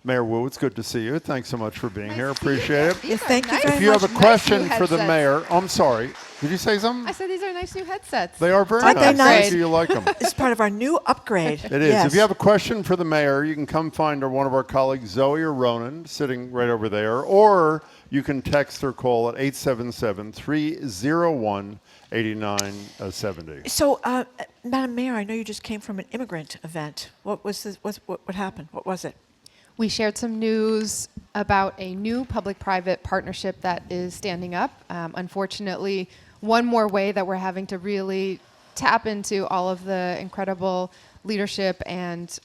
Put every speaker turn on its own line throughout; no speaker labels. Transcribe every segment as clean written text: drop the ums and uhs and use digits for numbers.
Mayor Wu, it's good to see you. Thanks so much for being here. Appreciate it.
Yes, thank you
nice.
very
If you
much.
have a question
Nice new
for the
headsets.
mayor, I'm sorry. Did you say something?
I said these are nice new headsets.
They are very
Aren't they
nice.
nice?
Thank you. You like them.
It's part of our new upgrade.
It is.
Yes.
If you have a question for the mayor, you can come find one of our colleagues, Zoe or Ronan, sitting right over there, or you can text or call at 877-301-8970.
So, Madam Mayor, I know you just came from an immigrant event. What was this? What happened? What was it?
We shared some news about a new public-private partnership that is standing up. Unfortunately, one more way that we're having to really tap into all of the incredible leadership and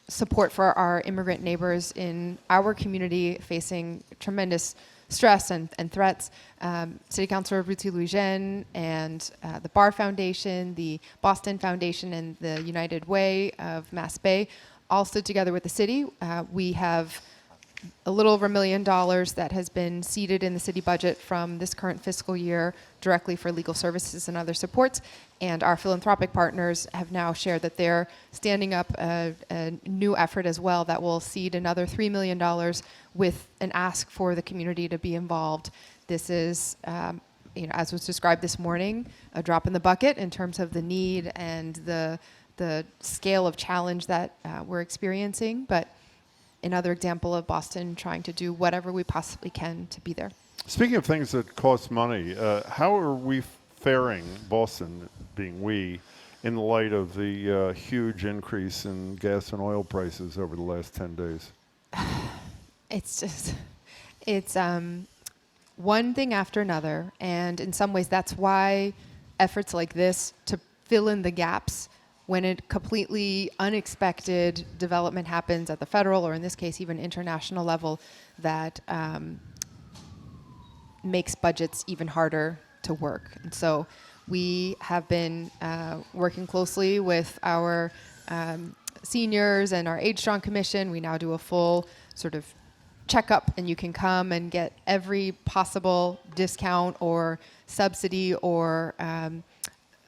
support for our immigrant neighbors in our community facing tremendous stress and threats. City Councilor Ruti Louijen and the Barr Foundation, the Boston Foundation, and the United Way of Mass Bay all stood together with the city. We have a little over $1 million that has been seeded in the city budget from this current fiscal year directly for legal services and other supports. And our philanthropic partners have now shared that they're standing up a new effort as well that will seed another $3 million with an ask for the community to be involved. This is, as was described this morning, a drop in the bucket in terms of the need and the scale of challenge that we're experiencing, but another example of Boston trying to do whatever we possibly can to be there.
Speaking of things that cost money, how are we faring, Boston being we, in the light of the huge increase in gas and oil prices over the last 10 days?
It's one thing after another, and in some ways that's why efforts like this to fill in the gaps when a completely unexpected development happens at the federal, or in this case even international level, that makes budgets even harder to work. And so we have been working closely with our seniors and our Age Strong Commission. We now do a full sort of checkup, and you can come and get every possible discount or subsidy or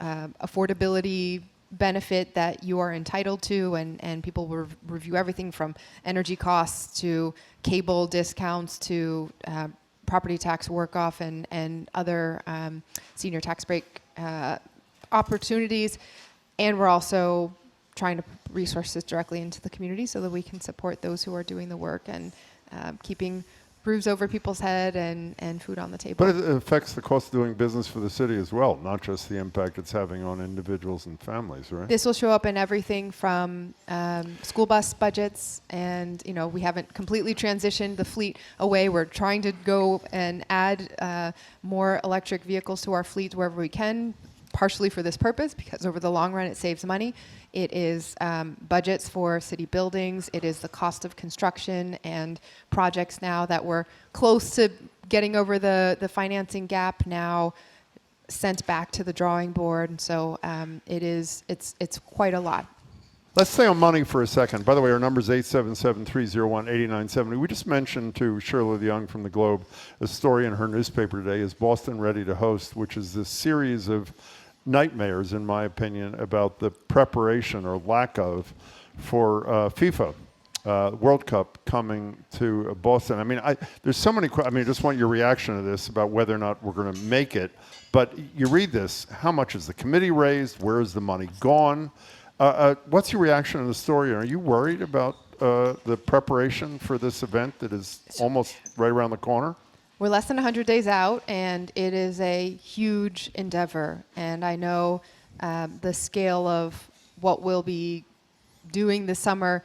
affordability benefit that you are entitled to, and people will review everything from energy costs to cable discounts to property tax work-off and other senior tax break opportunities. And we're also trying to put resources directly into the community so that we can support those who are doing the work and keeping roofs over people's head and food on the table.
But it affects the cost of doing business for the city as well, not just the impact it's having on individuals and families, right?
This will show up in everything from school bus budgets, and we haven't completely transitioned the fleet away. We're trying to go and add more electric vehicles to our fleet wherever we can, partially for this purpose, because over the long run it saves money. It is budgets for city buildings. It is the cost of construction and projects now that we're close to getting over the financing gap now sent back to the drawing board. And so it's quite a lot.
Let's stay on money for a second. By the way, our number is 877-301-8970. We just mentioned to Shirley Young from the Globe a story in her newspaper today, Is Boston Ready to Host, which is this series of nightmares, in my opinion, about the preparation or lack of for FIFA World Cup coming to Boston. I mean, there's so many. I just want your reaction to this about whether or not we're going to make it. But you read this: how much has the committee raised? Where is the money gone? What's your reaction to the story? Are you worried about the preparation for this event that is almost right around the corner?
We're less than 100 days out, and it is a huge endeavor. And I know the scale of what we'll be doing this summer.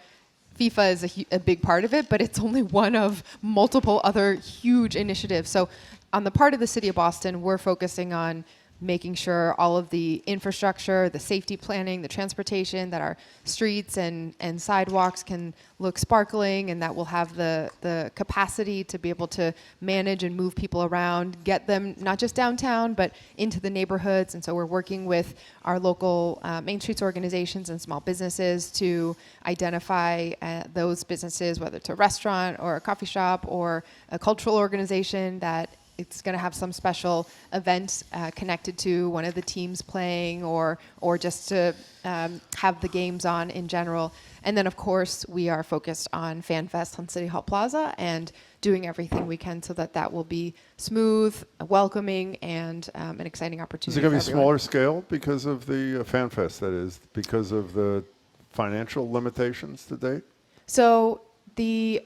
FIFA is a big part of it, but it's only one of multiple other huge initiatives. So on the part of the City of Boston, we're focusing on making sure all of the infrastructure, the safety planning, the transportation, that our streets and sidewalks can look sparkling, and that we'll have the capacity to be able to manage and move people around, get them not just downtown, but into the neighborhoods. And so we're working with our local Main Streets organizations and small businesses to identify those businesses, whether it's a restaurant or a coffee shop or a cultural organization that it's going to have some special event connected to one of the teams playing, or just to have the games on in general. And then, of course, we are focused on FanFest on City Hall Plaza and doing everything we can so that will be smooth, welcoming, and an exciting opportunity.
Is it going to be
for everyone.
smaller scale because of the FanFest, that is, because of the financial limitations to date?
So the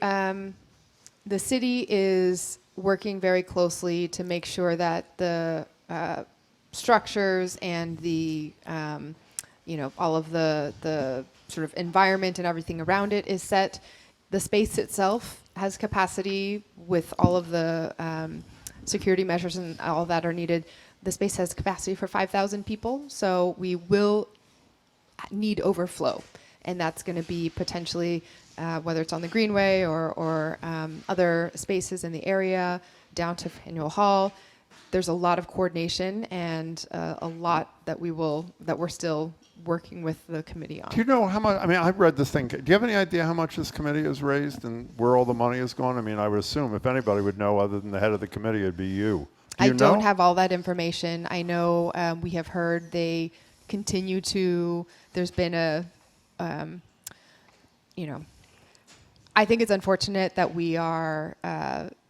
city is working very closely to make sure that the structures and the all of the sort of environment and everything around it is set. The space itself has capacity with all of the security measures and all that are needed. The space has capacity for 5,000 people, so we will need overflow, and that's going to be potentially whether it's on the Greenway or other spaces in the area, down to Faneuil Hall. There's a lot of coordination and a lot that we're still working with the committee on.
Do you know how much? I mean, I've read this thing. Do you have any idea how much this committee has raised and where all the money is going? I mean, I would assume if anybody would know other than the head of the committee, it'd be you. Do you
don't
know?
have all that information. I know we have heard they continue to. There's been a, I think it's unfortunate that we are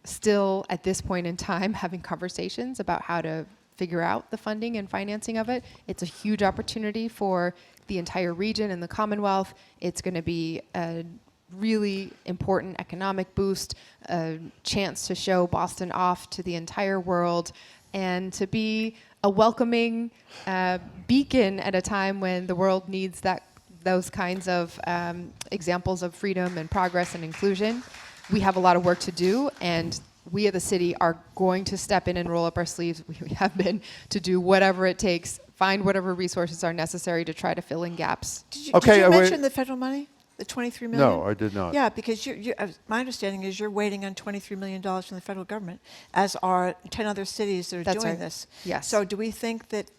still at this point in time having conversations about how to figure out the funding and financing of it. It's a huge opportunity for the entire region and the Commonwealth. It's going to be a really important economic boost, a chance to show Boston off to the entire world, and to be a welcoming beacon at a time when the world needs those kinds of examples of freedom and progress and inclusion. We have a lot of work to do, and we at the city are going to step in and roll up our sleeves. We have been to do whatever it takes, find whatever resources are necessary to try to fill in gaps.
Did you
Okay,
mention the federal money, the $23 million?
No, I did not.
Yeah, because my understanding is you're waiting on $23 million from the federal government, as are 10 other cities that are
That's
doing
right.
this.
Yes.
So do we think that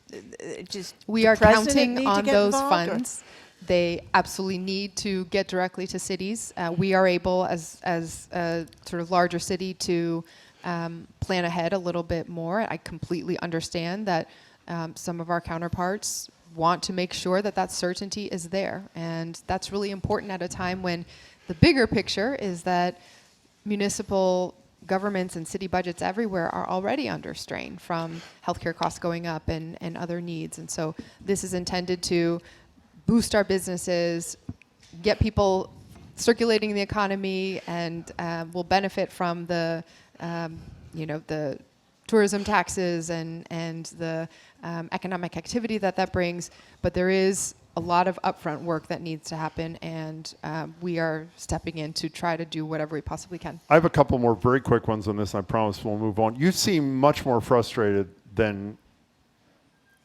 just
We
the
are
president
counting
need to
on
get
those
involved, or-
funds. They absolutely need to get directly to cities. We are able, as a sort of larger city, to plan ahead a little bit more. I completely understand that some of our counterparts want to make sure that certainty is there. And that's really important at a time when the bigger picture is that municipal governments and city budgets everywhere are already under strain from healthcare costs going up and other needs. And so this is intended to boost our businesses, get people circulating in the economy, and will benefit from the tourism taxes and the economic activity that brings. But there is a lot of upfront work that needs to happen, and we are stepping in to try to do whatever we possibly can.
I have a couple more very quick ones on this, and I promise we'll move on. You seem much more frustrated than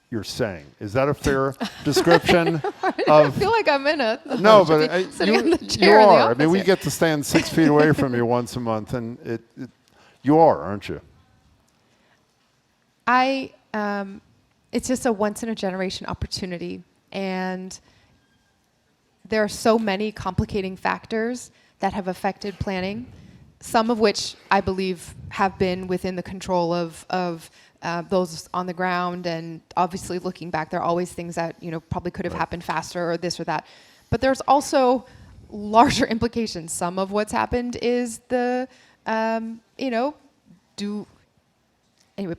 you're saying. Is that a fair description
I feel like I'm in a
No,
should
but
be sitting in the
you
chair in the
are. I
office
mean, we
here.
get to stand 6 feet away from you once a month, and you are, aren't you?
It's just a once in a generation opportunity, and there are so many complicating factors that have affected planning, some of which I believe have been within the control of those on the ground, and obviously looking back, there are always things that probably could have happened faster or this or that. But there's also larger implications. Some of what's happened is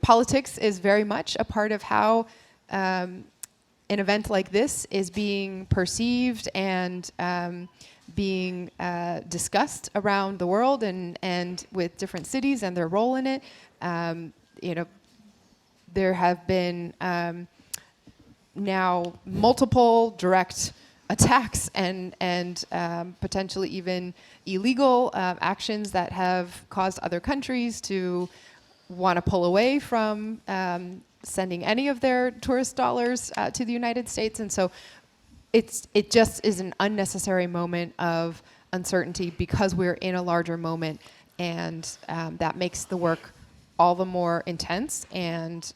politics is very much a part of how an event like this is being perceived and being discussed around the world and with different cities and their role in it. There have been now multiple direct attacks and potentially even illegal actions that have caused other countries to want to pull away from sending any of their tourist dollars to the United States. And so it just is an unnecessary moment of uncertainty because we're in a larger moment, and that makes the work all the more intense and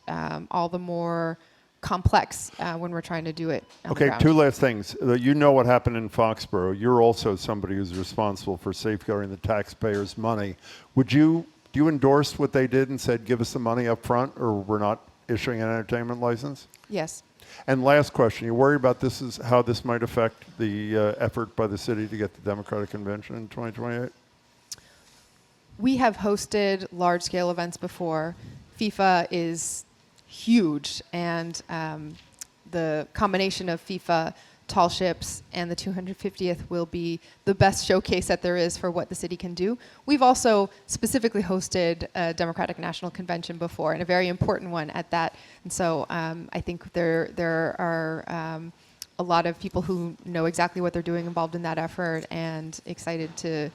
all the more complex when we're trying to do it on the
Okay,
ground.
two last things. You know what happened in Foxborough. You're also somebody who's responsible for safeguarding the taxpayers' money. Would you Do you endorse what they did and said, give us the money up front, or we're not issuing an entertainment license?
Yes.
And last question, you worry about this is how this might affect the effort by the city to get the Democratic Convention in 2028?
We have hosted large-scale events before. FIFA is huge, and the combination of FIFA, Tall Ships, and the 250th will be the best showcase that there is for what the city can do. We've also specifically hosted a Democratic National Convention before, and a very important one at that. And so I think there are a lot of people who know exactly what they're doing involved in that effort and excited to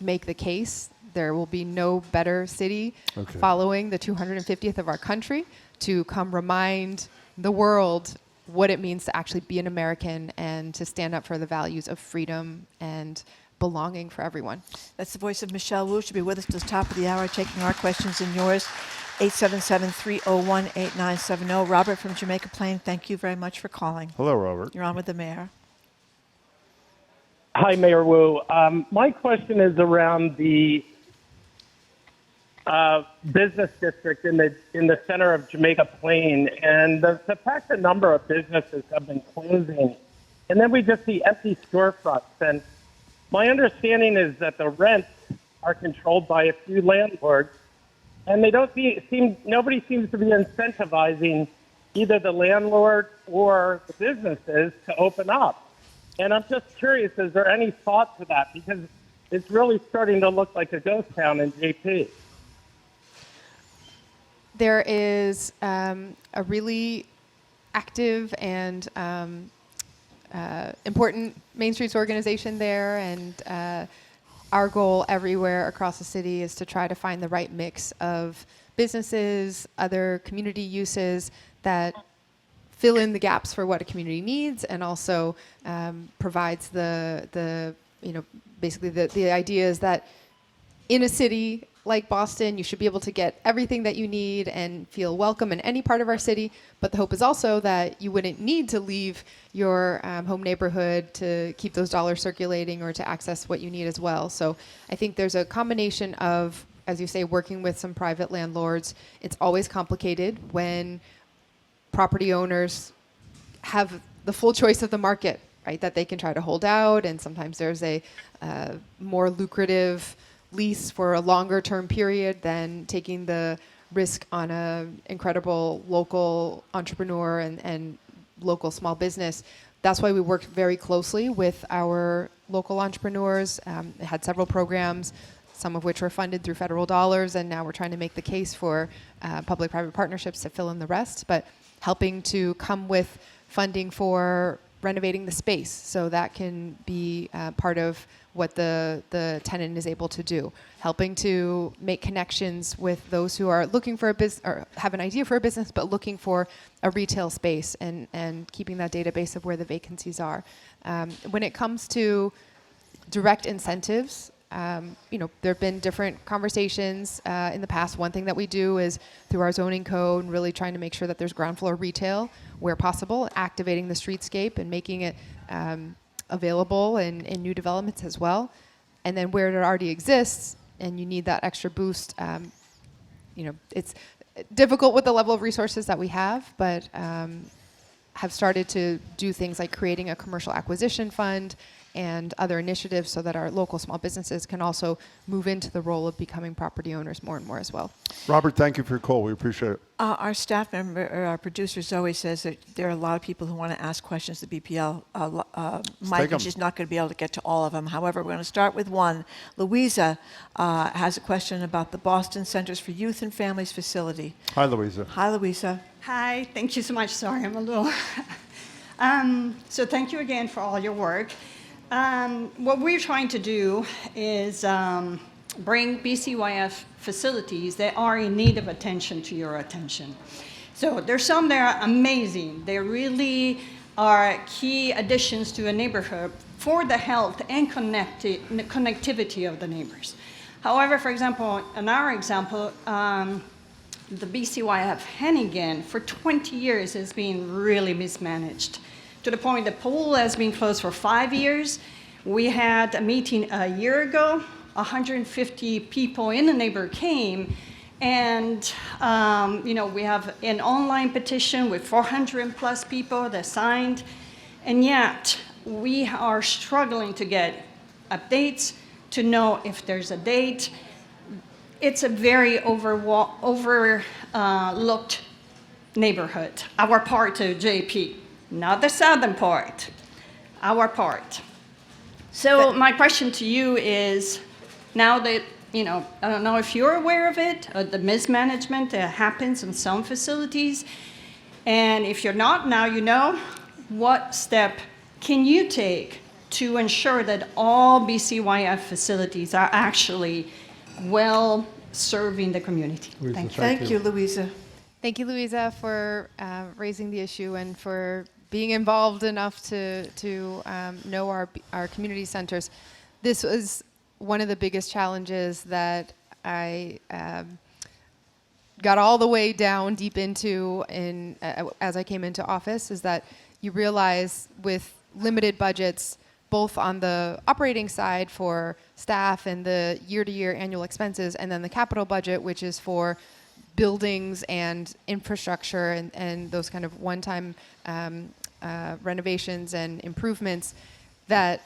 make the case. There will be no better city following the 250th of our country to come remind the world what it means to actually be an American and to stand up for the values of freedom and belonging for everyone.
That's the voice of Michelle Wu. She'll be with us at the top of the hour, taking our questions and yours. 877-301-8970. Robert from Jamaica Plain, thank you very much for calling.
Hello, Robert.
You're on with the mayor.
Hi, Mayor Wu. My question is around the business district in the center of Jamaica Plain, and the fact a number of businesses have been closing, and then we just see empty storefronts. And my understanding is that the rents are controlled by a few landlords, and they don't nobody seems to be incentivizing either the landlord or the businesses to open up. And I'm just curious, is there any thought to that? Because it's really starting to look like a ghost town in JP.
There is a really active and important Main Streets organization there, and our goal everywhere across the city is to try to find the right mix of businesses, other community uses that fill in the gaps for what a community needs, and also provides basically the idea is that in a city like Boston, you should be able to get everything that you need and feel welcome in any part of our city. But the hope is also that you wouldn't need to leave your home neighborhood to keep those dollars circulating or to access what you need as well. So I think there's a combination of, as you say, working with some private landlords. It's always complicated when property owners have the full choice of the market, right, that they can try to hold out. And sometimes there's a more lucrative lease for a longer term period than taking the risk on an incredible local entrepreneur and local small business. That's why we worked very closely with our local entrepreneurs. Had several programs, some of which were funded through federal dollars, and now we're trying to make the case for public-private partnerships to fill in the rest, but helping to come with funding for renovating the space so that can be part of what the tenant is able to do, helping to make connections with those who are looking for a business or have an idea for a business but looking for a retail space, and keeping that database of where the vacancies are. When it comes to direct incentives, there have been different conversations in the past. One thing that we do is through our zoning code and really trying to make sure that there's ground floor retail where possible, activating the streetscape and making it available in new developments as well. And then where it already exists and you need that extra boost, it's difficult with the level of resources that we have, but have started to do things like creating a commercial acquisition fund and other initiatives so that our local small businesses can also move into the role of becoming property owners more and more as well.
Robert, thank you for your call. We appreciate it.
Our staff member, or our producer Zoe, says that there are a lot of people who want to ask questions to BPL. Mike is just not going to be able to get to all of them. However, we're going to start with one. Louisa has a question about the Boston Centers for Youth and Families facility.
Hi, Louisa.
Hi, Louisa.
Hi, thank you so much. Sorry, I'm a little... So thank you again for all your work. What we're trying to do is bring BCYF facilities that are in need of attention to your attention. So there's some that are amazing. They really are key additions to a neighborhood for the health and connectivity of the neighbors. However, for example, in our example, the BCYF Hennigan for 20 years has been really mismanaged, to the point the pool has been closed for 5 years. We had a meeting a year ago 150 people in the neighborhood came, and we have an online petition with 400 plus people that signed, and yet we are struggling to get updates, to know if there's a date. It's a very overlooked neighborhood, our part of JP, not the southern part, our part. So my question to you is, now that, I don't know if you're aware of it, the mismanagement that happens in some facilities, and if you're not, now you know, what step can you take to ensure that all BCYF facilities are actually well serving the community?
Louisa,
Thank you.
Thank you, Louisa.
Thank you, Louisa, for raising the issue and for being involved enough to know our community centers. This was one of the biggest challenges that I got all the way down deep into as I came into office, is that you realize with limited budgets, both on the operating side for staff and the year-to-year annual expenses, and then the capital budget, which is for buildings and infrastructure and those kind of one-time renovations and improvements, that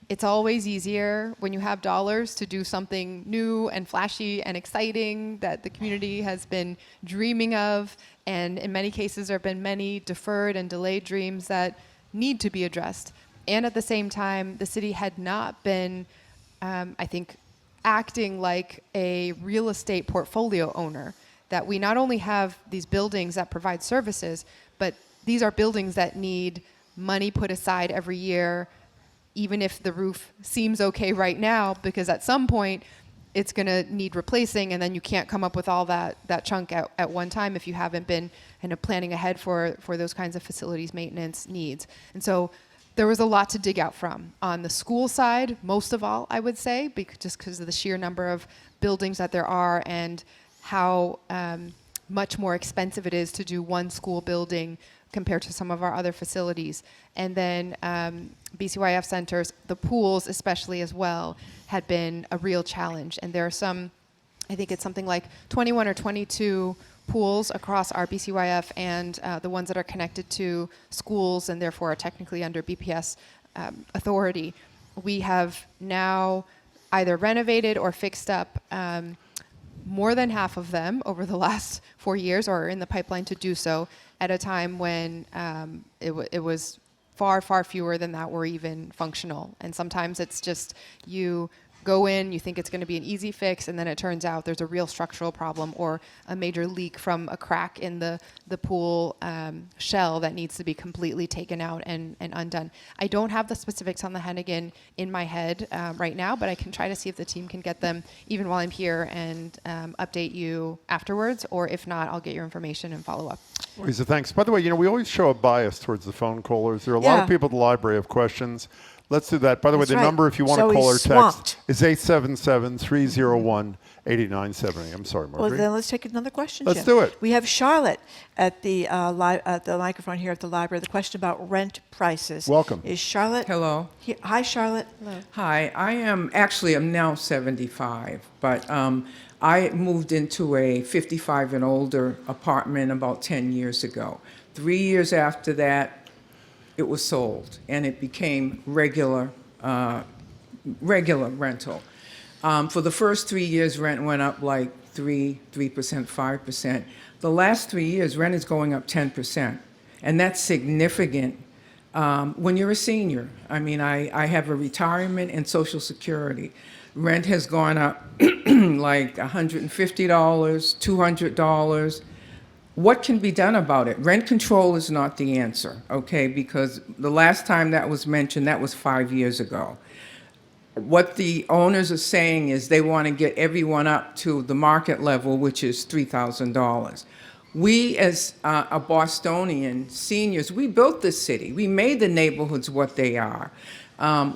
it's always easier when you have dollars to do something new and flashy and exciting that the community has been dreaming of. And in many cases, there have been many deferred and delayed dreams that need to be addressed. And at the same time, the city had not been, I think, acting like a real estate portfolio owner. That we not only have these buildings that provide services, but these are buildings that need money put aside every year, even if the roof seems okay right now, because at some point it's going to need replacing, and then you can't come up with all that chunk at one time if you haven't been planning ahead for those kinds of facilities maintenance needs. And so there was a lot to dig out from. On the school side, most of all, I would say, just because of the sheer number of buildings that there are and how much more expensive it is to do one school building compared to some of our other facilities. And then BCYF centers, the pools especially as well, had been a real challenge. And there are some, I think it's something like 21 or 22 pools across our BCYF and the ones that are connected to schools and therefore are technically under BPS authority. We have now either renovated or fixed up more than half of them over the last 4 years, or are in the pipeline to do so, at a time when it was far, far fewer than that were even functional. And sometimes it's just you go in, you think it's going to be an easy fix, and then it turns out there's a real structural problem or a major leak from a crack in the pool shell that needs to be completely taken out and undone. I don't have the specifics on the Hennigan in my head right now, but I can try to see if the team can get them even while I'm here and update you afterwards, or if not, I'll get your information and follow up.
Lisa, thanks. By the way, we always show a bias towards the phone callers. There are a lot of people at the library have questions. Let's do that. By the way, the number, if you want to call or text, is 877-301-8970. I'm sorry, Marjorie.
Well, then let's take another question,
Let's
Jim.
do it.
We have Charlotte at the microphone here at the library. The question about rent prices.
Welcome.
Is Charlotte?
Hello.
Here? Hi, Charlotte. Hello.
Hi. I'm now 75, but I moved into a 55 and older apartment about 10 years ago. 3 years after that, it was sold, and it became regular rental. For the first 3 years, rent went up like 3%, 5%. The last 3 years, rent is going up 10%, and that's significant when you're a senior. I mean, I have a retirement and Social Security. Rent has gone up like $150, $200. What can be done about it? Rent control is not the answer, okay? Because the last time that was mentioned, that was 5 years ago. What the owners are saying is they want to get everyone up to the market level, which is $3,000. We, as a Bostonian seniors, we built this city. We made the neighborhoods what they are.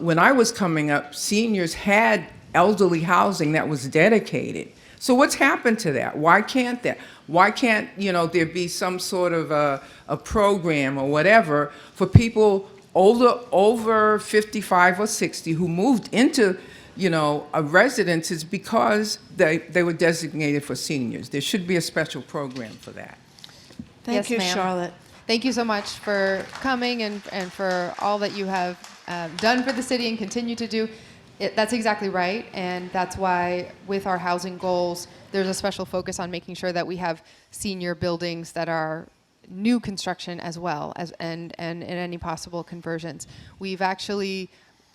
When I was coming up, seniors had elderly housing that was dedicated. So what's happened to that? Why can't that? Why can't, there be some sort of a program or whatever for people over 55 or 60 who moved into a residence is because they were designated for seniors. There should be a special program for that.
Thank
Yes,
you,
ma'am.
Charlotte.
Thank you so much for coming and for all that you have done for the city and continue to do. That's exactly right, and that's why with our housing goals, there's a special focus on making sure that we have senior buildings that are new construction as well as and in any possible conversions. We've actually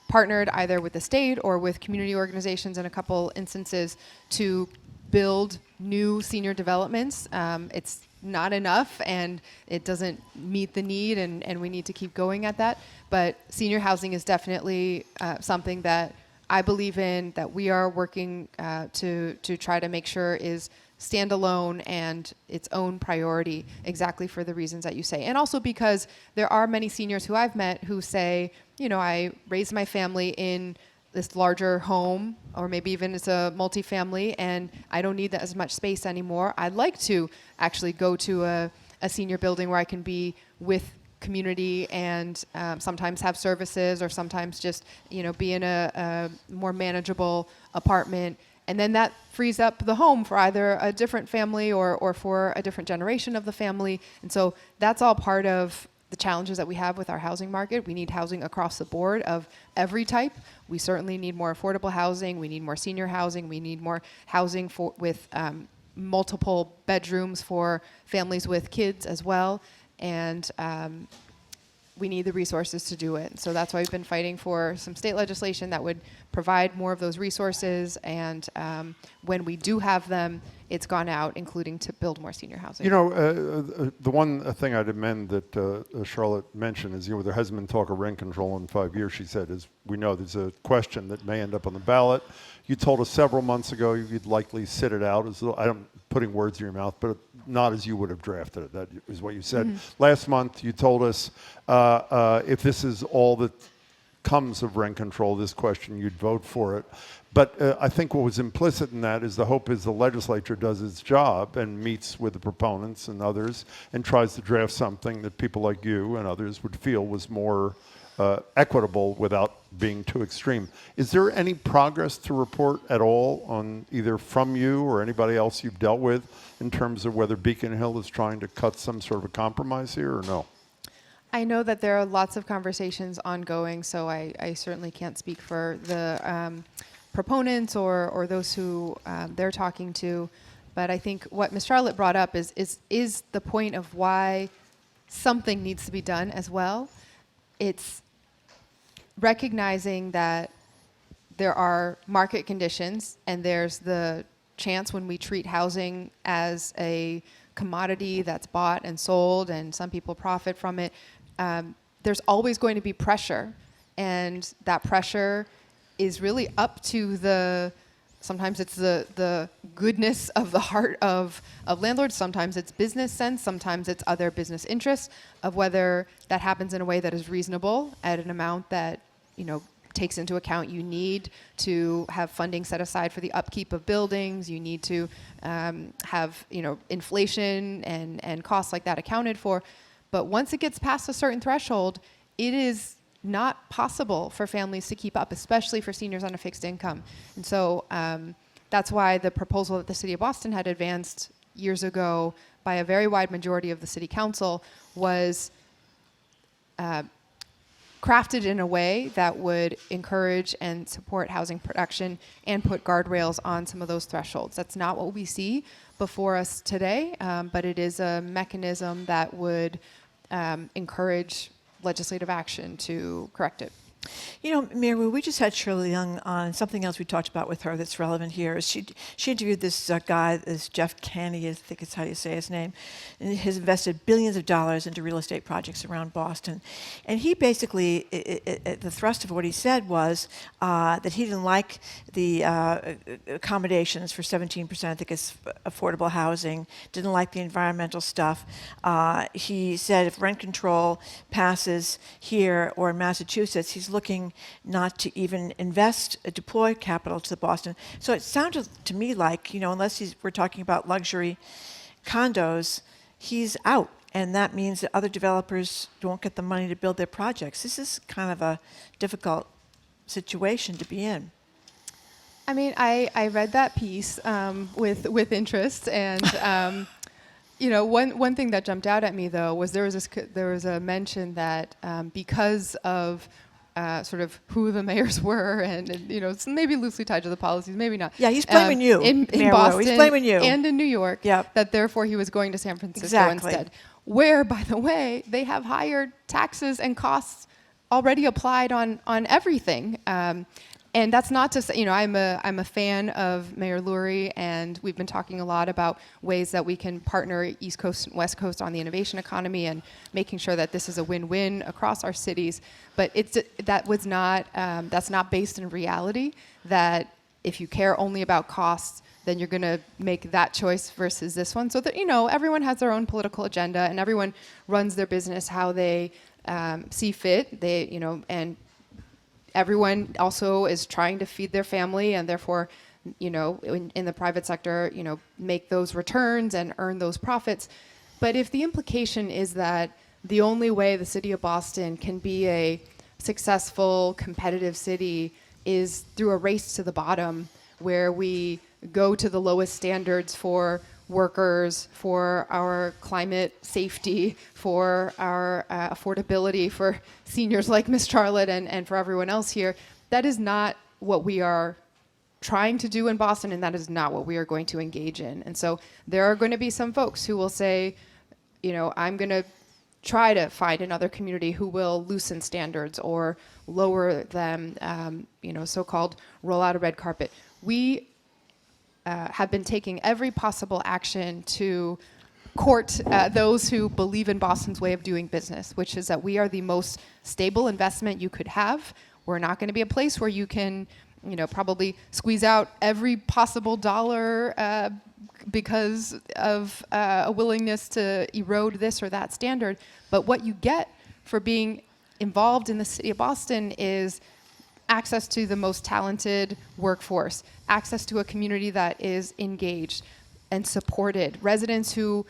partnered either with the state or with community organizations in a couple instances to build new senior developments. It's not enough and it doesn't meet the need, and we need to keep going at that. But senior housing is definitely something that I believe in, that we are working to try to make sure is standalone and its own priority, exactly for the reasons that you say. And also because there are many seniors who I've met who say, I raised my family in this larger home, or maybe even it's a multifamily, and I don't need that as much space anymore. I'd like to actually go to a senior building where I can be with community and sometimes have services, or sometimes just be in a more manageable apartment, and then that frees up the home for either a different family or for a different generation of the family. And so that's all part of the challenges that we have with our housing market. We need housing across the board of every type. We certainly need more affordable housing. We need more senior housing. We need more housing with multiple bedrooms for families with kids as well. And we need the resources to do it. So that's why we've been fighting for some state legislation that would provide more of those resources. And when we do have them, it's gone out, including to build more senior housing.
The one thing I'd amend that Charlotte mentioned is, there hasn't been talk of rent control in 5 years, she said, as we know, there's a question that may end up on the ballot. You told us several months ago you'd likely sit it out. I'm putting words in your mouth, but not as you would have drafted it. That is what you said. Mm-hmm. Last month you told us if this is all that comes of rent control, this question, you'd vote for it. But I think what was implicit in that is the hope is the legislature does its job and meets with the proponents and others and tries to draft something that people like you and others would feel was more equitable without being too extreme. Is there any progress to report at all on either from you or anybody else you've dealt with in terms of whether Beacon Hill is trying to cut some sort of a compromise here or no?
I know that there are lots of conversations ongoing, so I certainly can't speak for the proponents or those who they're talking to. But I think what Ms. Charlotte brought up is the point of why something needs to be done as well. It's recognizing that there are market conditions and there's the chance when we treat housing as a commodity that's bought and sold and some people profit from it. There's always going to be pressure, and that pressure is really up to sometimes it's the goodness of the heart of landlords, sometimes it's business sense, sometimes it's other business interests, of whether that happens in a way that is reasonable at an amount that, takes into account you need to have funding set aside for the upkeep of buildings, you need to have, inflation and costs like that accounted for. But once it gets past a certain threshold, it is not possible for families to keep up, especially for seniors on a fixed income. And so that's why the proposal that the City of Boston had advanced years ago by a very wide majority of the City Council was crafted in a way that would encourage and support housing production and put guardrails on some of those thresholds. That's not what we see before us today, but it is a mechanism that would encourage legislative action to correct it.
Mayor, we just had Shirley Young on. Something else we talked about with her that's relevant here is she interviewed this guy, this Jeff Canny, I think it's how you say his name, and has invested billions of dollars into real estate projects around Boston. And he basically, the thrust of what he said was that he didn't like the accommodations for 17%, I think it's affordable housing, didn't like the environmental stuff. He said if rent control passes here or in Massachusetts, he's looking not to even deploy capital to Boston. So it sounded to me like, unless we're talking about luxury condos, he's out. And that means that other developers won't get the money to build their projects. This is kind of a difficult situation to be in.
I mean, I read that piece with interest, and one thing that jumped out at me though was there was a mention that because of sort of who the mayors were, and it's maybe loosely tied to the policies, maybe not.
Yeah, he's blaming you,
in
Mayor Wu.
Boston.
He's blaming you.
And in New York.
Yep.
That therefore he was going to San Francisco
Exactly.
instead. Where, by the way, they have higher taxes and costs already applied on everything. And that's not to say, I'm a fan of Mayor Lurie, and we've been talking a lot about ways that we can partner East Coast and West Coast on the innovation economy and making sure that this is a win-win across our cities. But that's not based in reality, that if you care only about costs, then you're going to make that choice versus this one. So that, everyone has their own political agenda and everyone runs their business how they see fit. And everyone also is trying to feed their family, and therefore, in the private sector, make those returns and earn those profits. But if the implication is that the only way the city of Boston can be a successful, competitive city is through a race to the bottom, where we go to the lowest standards for workers, for our climate safety, for our affordability, for seniors like Miss Charlotte and for everyone else here, that is not what we are trying to do in Boston, and that is not what we are going to engage in. And so there are going to be some folks who will say, I'm going to try to find another community who will loosen standards or lower them, so-called roll out a red carpet. We have been taking every possible action to court those who believe in Boston's way of doing business, which is that we are the most stable investment you could have. We're not going to be a place where you can, probably squeeze out every possible dollar because of a willingness to erode this or that standard. But what you get for being involved in the city of Boston is access to the most talented workforce, access to a community that is engaged and supported, residents who,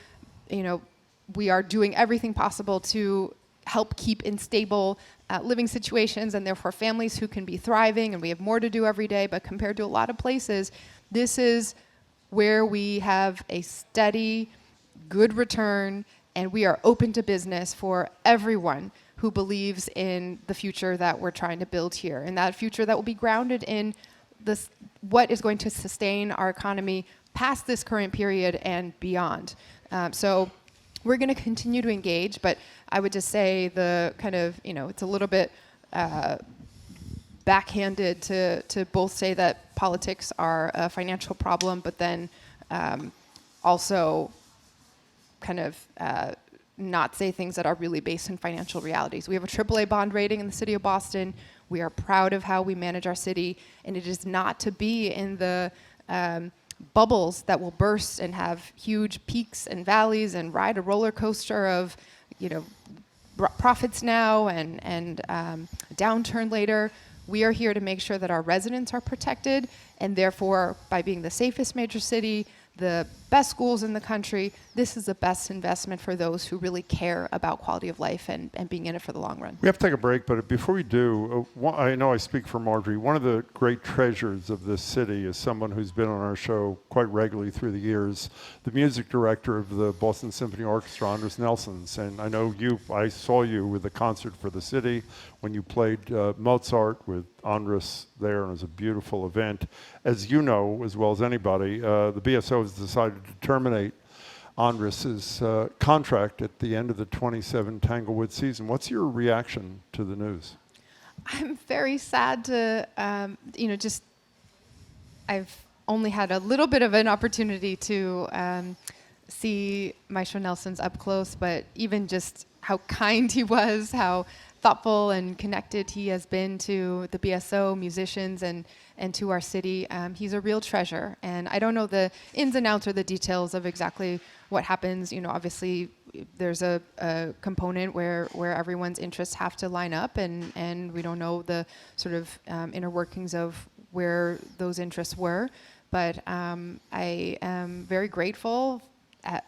we are doing everything possible to help keep in stable living situations, and therefore families who can be thriving, and we have more to do every day. But compared to a lot of places, this is where we have a steady, good return, and we are open to business for everyone who believes in the future that we're trying to build here, and that future that will be grounded in what is going to sustain our economy past this current period and beyond. So we're going to continue to engage, but I would just say the kind of, it's a little bit backhanded to both say that politics are a financial problem, but then also kind of not say things that are really based in financial realities. We have a AAA bond rating in the city of Boston. We are proud of how we manage our city, and it is not to be in the bubbles that will burst and have huge peaks and valleys and ride a roller coaster of, profits now and downturn later. We are here to make sure that our residents are protected, and therefore, by being the safest major city, the best schools in the country, this is the best investment for those who really care about quality of life and being in it for the long run.
We have to take a break, but before we do, I know I speak for Marjorie. One of the great treasures of this city is someone who's been on our show quite regularly through the years, the music director of the Boston Symphony Orchestra, Andres Nelsons. And I know I saw you with the Concert for the City when you played Mozart with Andres there, and it was a beautiful event. As you know, as well as anybody, the BSO has decided to terminate Andres' contract at the end of the 27 Tanglewood season. What's your reaction to the news?
I'm very sad to, I've only had a little bit of an opportunity to see Maestro Nelsons up close, but even just how kind he was, how thoughtful and connected he has been to the BSO, musicians, and to our city. He's a real treasure. And I don't know the ins and outs or the details of exactly what happens. Obviously, there's a component where everyone's interests have to line up, and we don't know the sort of inner workings of where those interests were. But I am very grateful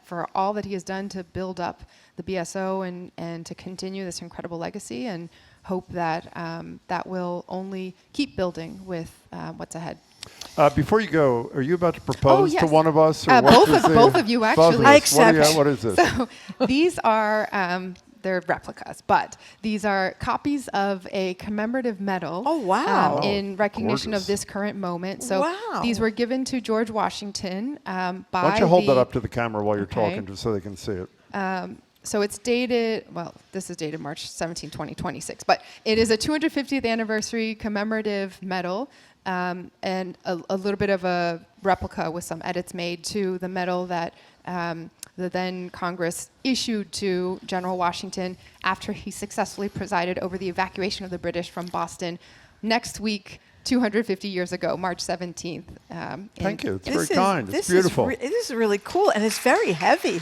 for all that he has done to build up the BSO and to continue this incredible legacy, and hope that that will only keep building with what's ahead.
Before you go, are you about to propose to
yes.
one of us? Or
Both
what is
of-
the-
both of you,
both
actually.
of
I
us. What do you-
accept.
What is this?
So these are they're replicas, but these are copies of a commemorative medal.
Oh, wow.
In recognition
Gorgeous.
of this current moment. So
Wow.
these were given to George Washington by
Why don't you hold that
the-
up to the camera while you're
Okay.
talking, just so they can see it?
So it's dated, well, this is dated March 17, 2026, but it is a 250th anniversary commemorative medal and a little bit of a replica with some edits made to the medal that the then Congress issued to General Washington after he successfully presided over the evacuation of the British from Boston next week, 250 years ago, March 17th.
Thank you. It's very
This is-
kind. It's
this
beautiful.
This is really cool, and it's very heavy.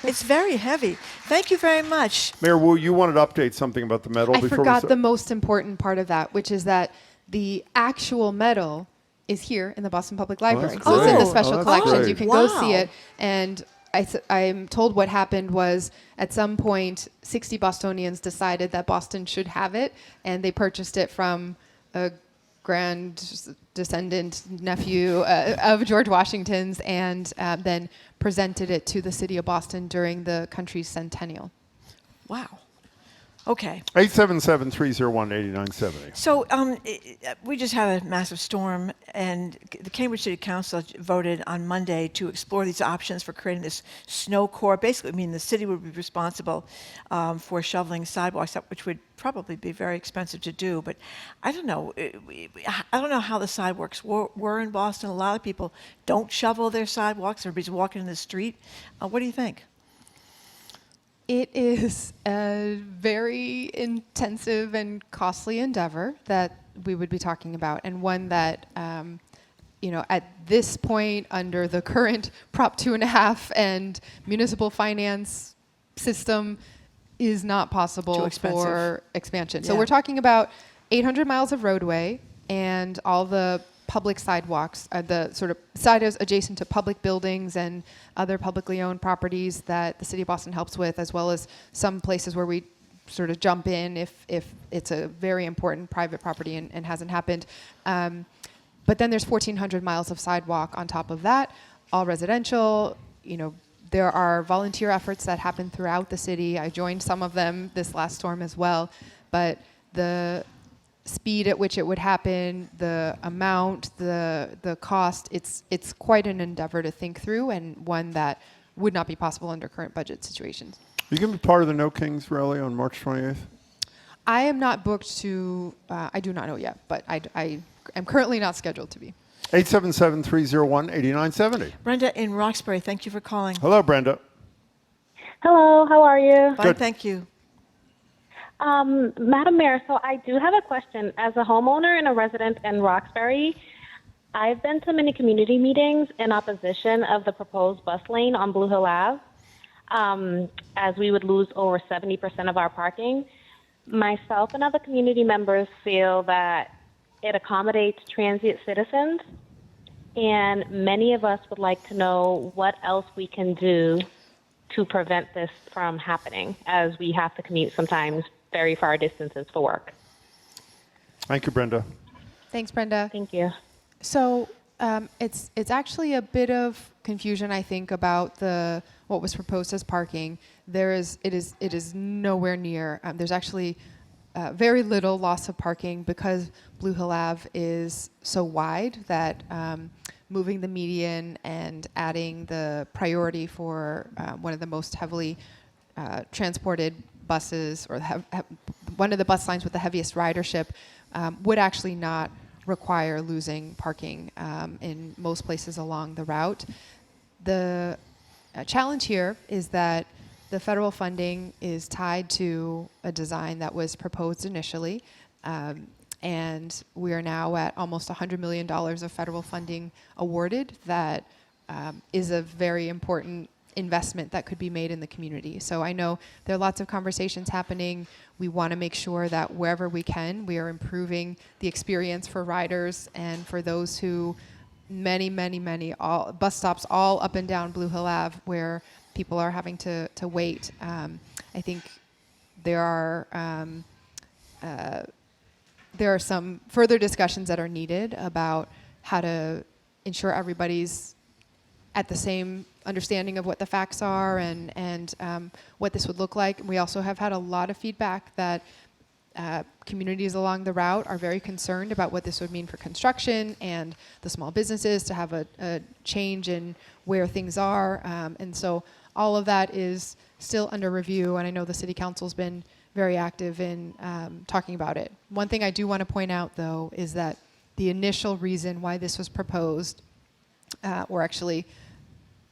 It's very heavy. Thank you very much.
Mayor Wu, you wanted to update something about the medal
I
before
forgot
we
the most important part of that, which is that the actual medal is here in the Boston Public Library.
that's
So it's in the
great.
special
Oh, that's
collections.
great.
You can go
Wow.
see it. And I'm told what happened was at some point, 60 Bostonians decided that Boston should have it, and they purchased it from a grand descendant nephew of George Washington's, and then presented it to the city of Boston during the country's centennial.
Wow. Okay.
877-301-8970.
So we just had a massive storm, and the Cambridge City Council voted on Monday to explore these options for creating this snow core. Basically, I mean, the city would be responsible for shoveling sidewalks up, which would probably be very expensive to do. But I don't know. I don't know how the sidewalks were in Boston. A lot of people don't shovel their sidewalks. Everybody's walking in the street. What do you think?
It is a very intensive and costly endeavor that we would be talking about, and one that, at this point, under the current Prop 2.5 and municipal finance system, is not possible
Too expensive.
for expansion. So
Yeah.
we're talking about 800 miles of roadway and all the public sidewalks, the sort of sidewalks adjacent to public buildings and other publicly owned properties that the city of Boston helps with, as well as some places where we sort of jump in if it's a very important private property and hasn't happened. But then there's 1,400 miles of sidewalk on top of that, all residential. There are volunteer efforts that happen throughout the city. I joined some of them this last storm as well, but the speed at which it would happen, the amount, the cost, it's quite an endeavor to think through, and one that would not be possible under current budget situations.
Are you going to be part of the No Kings rally on March 28th?
I am not booked to, I do not know yet, but I am currently not scheduled to be.
877-301-8970.
Brenda in Roxbury, thank you for calling.
Hello, Brenda.
Hello, how are you?
Fine, thank you.
Madam Mayor, so I do have a question. As a homeowner and a resident in Roxbury, I've been to many community meetings in opposition of the proposed bus lane on Blue Hill Ave, as we would lose over 70% of our parking. Myself and other community members feel that it accommodates transient citizens, and many of us would like to know what else we can do to prevent this from happening, as we have to commute sometimes very far distances for work.
Thank you, Brenda.
Thanks, Brenda.
Thank you.
So it's actually a bit of confusion, I think, about what was proposed as parking. It is nowhere near. There's actually very little loss of parking because Blue Hill Ave is so wide that moving the median and adding the priority for one of the most heavily transported buses, or one of the bus lines with the heaviest ridership, would actually not require losing parking in most places along the route. The challenge here is that the federal funding is tied to a design that was proposed initially, and we are now at almost $100 million of federal funding awarded. That is a very important investment that could be made in the community. So I know there are lots of conversations happening. We want to make sure that wherever we can, we are improving the experience for riders and for those who, many bus stops all up and down Blue Hill Ave where people are having to wait. I think there are some further discussions that are needed about how to ensure everybody's at the same understanding of what the facts are and what this would look like. We also have had a lot of feedback that communities along the route are very concerned about what this would mean for construction and the small businesses to have a change in where things are. And so all of that is still under review, and I know the City Council's been very active in talking about it. One thing I do want to point out, though, is that the initial reason why this was proposed, or actually,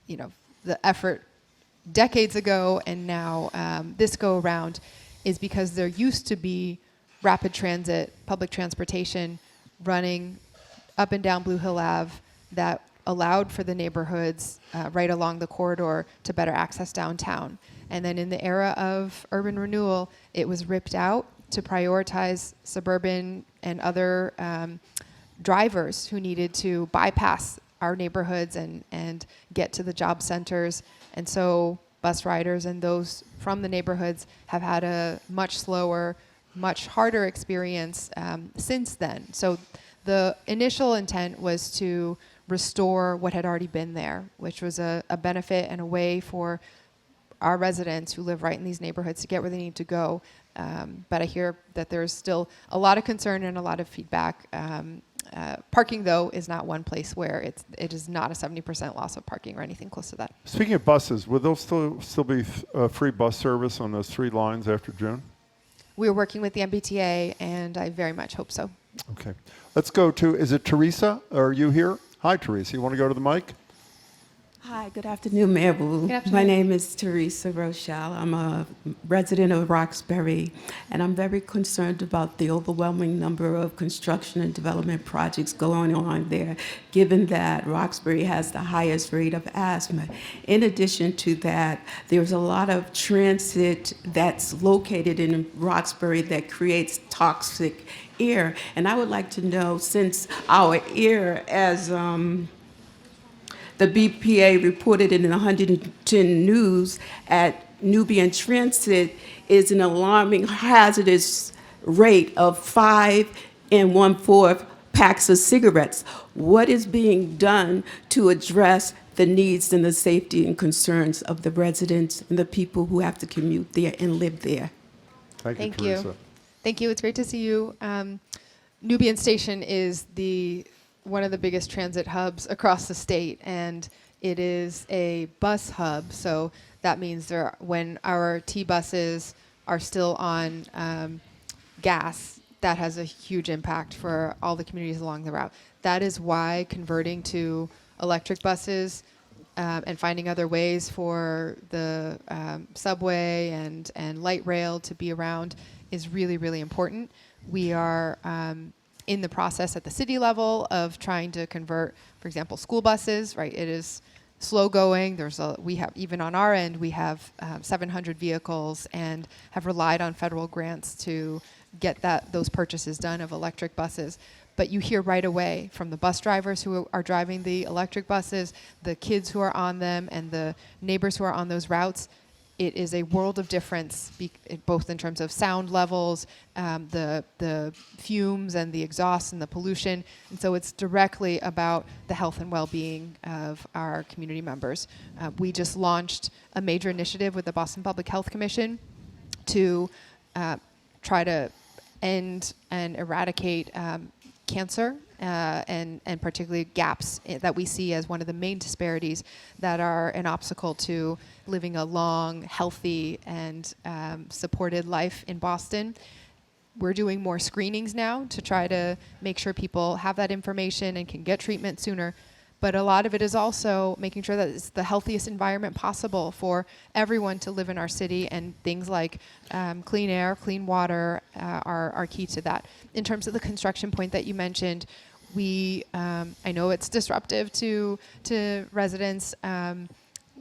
the effort decades ago and now this go around, is because there used to be rapid transit, public transportation running up and down Blue Hill Ave that allowed for the neighborhoods right along the corridor to better access downtown. And then in the era of urban renewal, it was ripped out to prioritize suburban and other drivers who needed to bypass our neighborhoods and get to the job centers. And so bus riders and those from the neighborhoods have had a much slower, much harder experience since then. So the initial intent was to restore what had already been there, which was a benefit and a way for our residents who live right in these neighborhoods to get where they need to go. But I hear that there's still a lot of concern and a lot of feedback. Parking, though, is not one place where it is not a 70% loss of parking or anything close to that.
Speaking of buses, will there still be free bus service on those 3 lines after June?
We're working with the MBTA, and I very much hope so.
Okay. Let's go to, is it Teresa? Are you here? Hi, Teresa. You want to go to the mic?
Hi, good afternoon, Mayor Wu.
Good afternoon.
My name is Teresa Rochelle. I'm a resident of Roxbury, and I'm very concerned about the overwhelming number of construction and development projects going on there, given that Roxbury has the highest rate of asthma. In addition to that, there's a lot of transit that's located in Roxbury that creates toxic air. And I would like to know, since our air as the BPA reported in the Huntington News at Nubian Transit is an alarming hazardous rate of 5 1/4 packs of cigarettes. What is being done to address the needs and the safety and concerns of the residents and the people who have to commute there and live there?
Thank
Teresa.
you. Thank you. It's great to see you. Nubian Station is one of the biggest transit hubs across the state, and it is a bus hub. So that means when our T-buses are still on gas, that has a huge impact for all the communities along the route. That is why converting to electric buses and finding other ways for the subway and light rail to be around is really, really important. We are in the process at the city level of trying to convert, for example, school buses, right? It is slow going. We have, even on our end, we have 700 vehicles and have relied on federal grants to get those purchases done of electric buses. But you hear right away from the bus drivers who are driving the electric buses, the kids who are on them, and the neighbors who are on those routes. It is a world of difference, both in terms of sound levels, the fumes and the exhaust and the pollution. And so it's directly about the health and well-being of our community members. We just launched a major initiative with the Boston Public Health Commission to try to end and eradicate cancer and particularly gaps that we see as one of the main disparities that are an obstacle to living a long, healthy, and supported life in Boston. We're doing more screenings now to try to make sure people have that information and can get treatment sooner. But a lot of it is also making sure that it's the healthiest environment possible for everyone to live in our city, and things like clean air, clean water are key to that. In terms of the construction point that you mentioned, I know it's disruptive to residents.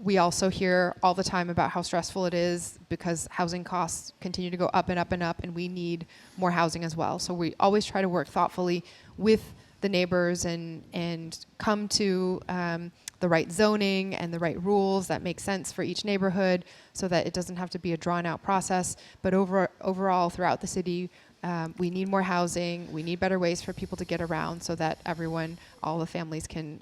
We also hear all the time about how stressful it is because housing costs continue to go up and up and up, and we need more housing as well. So we always try to work thoughtfully with the neighbors and come to the right zoning and the right rules that make sense for each neighborhood so that it doesn't have to be a drawn out process. But overall throughout the city, We need more housing. We need better ways for people to get around so that everyone, all the families can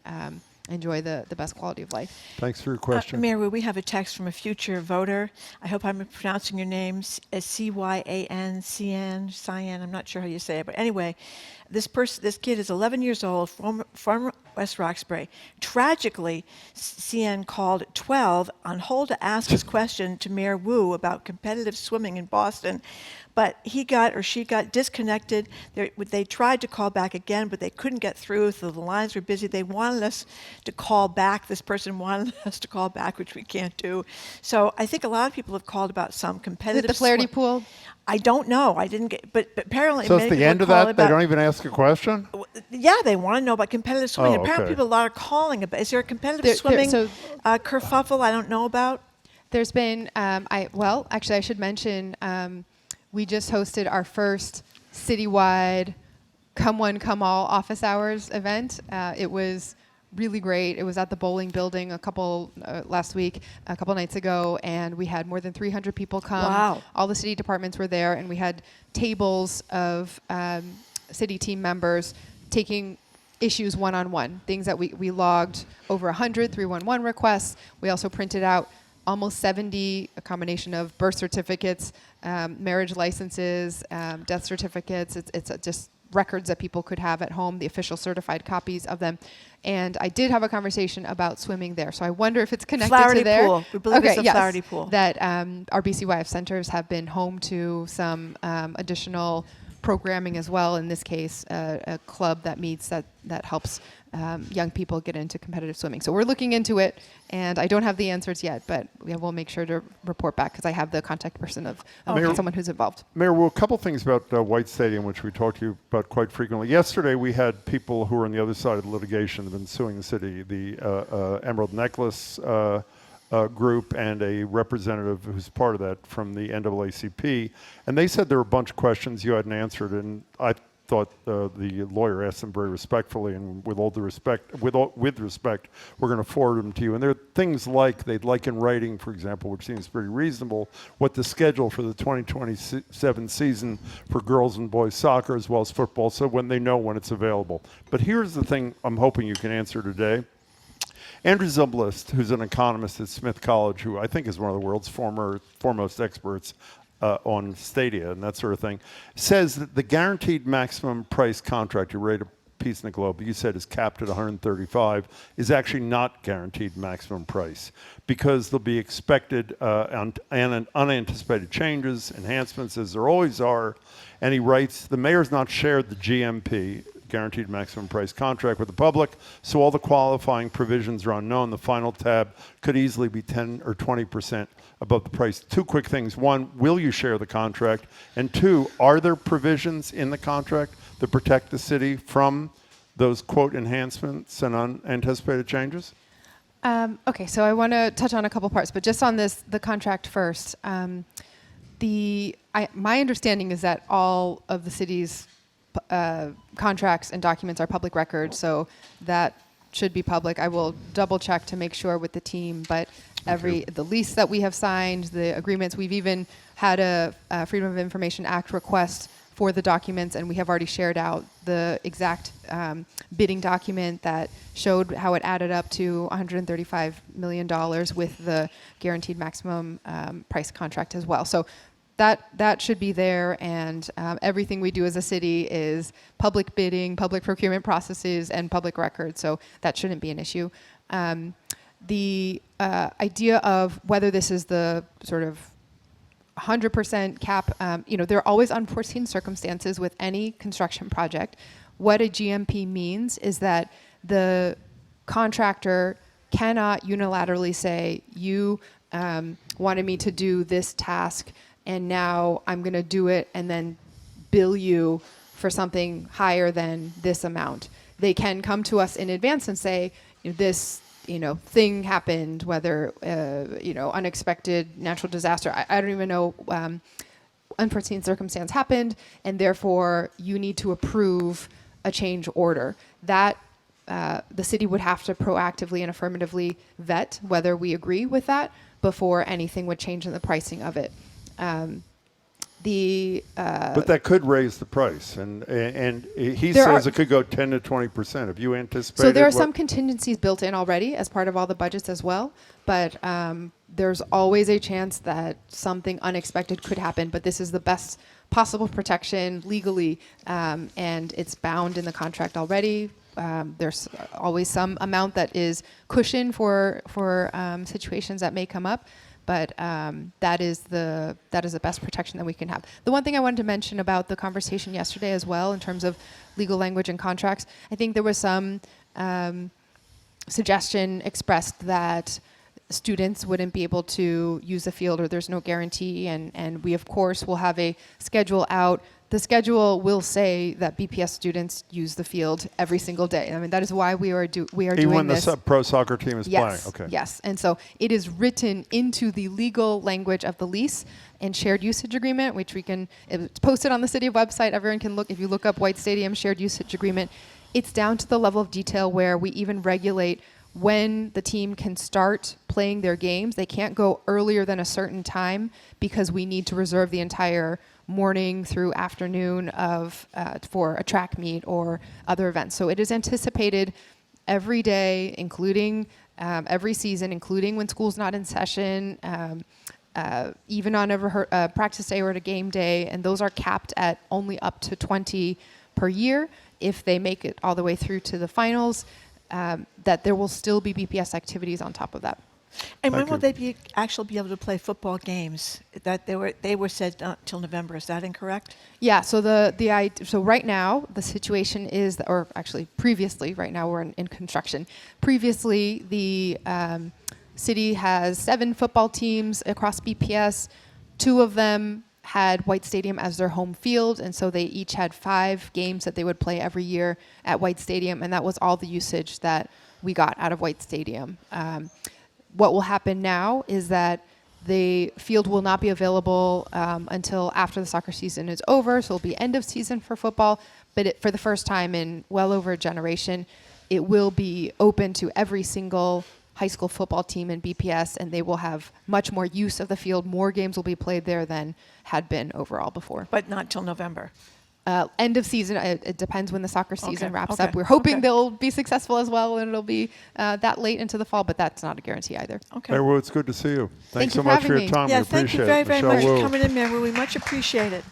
enjoy the best quality of life.
Thanks for your question.
Mayor Wu, we have a text from a future voter. I hope I'm pronouncing your name Cyan, Cyan. I'm not sure how you say it, but anyway, this kid is 11 years old from West Roxbury. Tragically, Cyan called 12 on hold to ask his question to Mayor Wu about competitive swimming in Boston. But he got or she got disconnected. They tried to call back again, but they couldn't get through, so the lines were busy. They wanted us to call back. This person wanted us to call back, which we can't do. So I think a lot of people have called about some competitive.
The Flaherty pool?
I don't know. I didn't get, but apparently.
So
many
it's the
people
end of
call
that?
about-
They don't even ask a question?
Yeah, they want to know about competitive swimming.
Oh,
Apparently,
okay.
people a lot are calling about. Is there a competitive
There-
swimming
so-
kerfuffle I don't know about?
There's been, actually, I should mention, we just hosted our first citywide Come One, Come All office hours event. It was really great. It was at the bowling building last week, a couple nights ago, and we had more than 300 people come.
Wow.
All the city departments were there, and we had tables of city team members taking issues one-on-one, things that we logged over 100 311 requests. We also printed out almost 70, a combination of birth certificates, marriage licenses, death certificates. It's just records that people could have at home, the official certified copies of them. And I did have a conversation about swimming there. So I wonder if it's connected
Flaherty
to there.
pool. We believe it's the
yes,
Flaherty pool.
That our BCYF centers have been home to some additional programming as well. In this case, a club that meets that helps young people get into competitive swimming. So we're looking into it, and I don't have the answers yet, but we'll make sure to report back because I have the contact person of someone who's involved.
Mayor, well, a couple things about White Stadium, which we talk to you about quite frequently. Yesterday, we had people who are on the other side of the litigation have been suing the city, the Emerald Necklace group and a representative who's part of that from the NAACP. And they said there were a bunch of questions you hadn't answered, and I thought the lawyer asked them very respectfully, and with respect, we're going to forward them to you. And there are things like they'd like in writing, for example, which seems pretty reasonable, what the schedule for the 2027 season for girls and boys soccer as well as football, so when they know when it's available. But here's the thing I'm hoping you can answer today. Andrew Zumblist, who's an economist at Smith College, who I think is one of the world's foremost experts on stadia and that sort of thing, says that the guaranteed maximum price contract, you read a piece in the Globe, you said is capped at 135, is actually not guaranteed maximum price because there'll be expected and unanticipated changes, enhancements, as there always are. And he writes, the mayor's not shared the GMP, guaranteed maximum price contract, with the public, so all the qualifying provisions are unknown. The final tab could easily be 10 or 20% above the price. Two quick things. One, will you share the contract? And two, are there provisions in the contract that protect the city from those, quote, enhancements and unanticipated changes?
Okay, so I want to touch on a couple parts, but just on the contract first. My understanding is that all of the city's contracts and documents are public record, so that should be public. I will double check to make sure with the team, but the lease that we have signed, the agreements, we've even had a Freedom of Information Act request for the documents, and we have already shared out the exact bidding document that showed how it added up to $135 million with the guaranteed maximum price contract as well. So that should be there, and everything we do as a city is public bidding, public procurement processes, and public records, so that shouldn't be an issue. The idea of whether this is the sort of 100% cap, there are always unforeseen circumstances with any construction project. What a GMP means is that the contractor cannot unilaterally say, you wanted me to do this task, and now I'm going to do it and then bill you for something higher than this amount. They can come to us in advance and say, this thing happened, whether unexpected natural disaster. I don't even know. Unforeseen circumstance happened, and therefore you need to approve a change order. That the city would have to proactively and affirmatively vet whether we agree with that before anything would change in the pricing of it. The
But that could raise the price, and he
There
says
are-
it could go 10 to 20%. Have you anticipated?
So there are
what-
some contingencies built in already as part of all the budgets as well, but there's always a chance that something unexpected could happen. But this is the best possible protection legally, and it's bound in the contract already. There's always some amount that is cushion for situations that may come up. But that is the best protection that we can have. The one thing I wanted to mention about the conversation yesterday as well, in terms of legal language and contracts, I think there was some suggestion expressed that students wouldn't be able to use the field, or there's no guarantee, and we of course will have a schedule out. The schedule will say that BPS students use the field every single day. I mean, that is why we are doing this.
Even when the pro soccer team is
Yes,
playing? Okay.
yes. And so it is written into the legal language of the lease and shared usage agreement, which it's posted on the city website. Everyone can look, if you look up White Stadium shared usage agreement, it's down to the level of detail where we even regulate when the team can start playing their games. They can't go earlier than a certain time because we need to reserve the entire morning through afternoon for a track meet or other events. So it is anticipated every day, including every season, including when school's not in session, even on a practice day or at a game day, and those are capped at only up to 20 per year. If they make it all the way through to the finals, that there will still be BPS activities on top of that.
And when
Thank
will
you.
they actually be able to play football games? That they were said not till November. Is that incorrect?
Yeah. So so right now the situation is, or actually previously, right now we're in construction. Previously, the city has 7 football teams across BPS. 2 of them had White Stadium as their home field, and so they each had 5 games that they would play every year at White Stadium, and that was all the usage that we got out of White Stadium. What will happen now is that the field will not be available until after the soccer season is over, so it'll be end of season for football, but for the first time in well over a generation, it will be open to every single high school football team in BPS, and they will have much more use of the field. More games will be played there than had been overall before.
But not till November.
End of season, it depends when the soccer season
Okay,
wraps
okay,
up. We're hoping
okay.
they'll be successful as well, and it'll be that late into the fall, but that's not a guarantee either.
Okay.
Mayor Wu, it's good to see you. Thanks
you
so
for
much
having
for your
me.
time.
Yeah,
We
thank
appreciate
you very,
it.
very
Michelle
much
Wu.
for coming in, Mayor. We much appreciate it.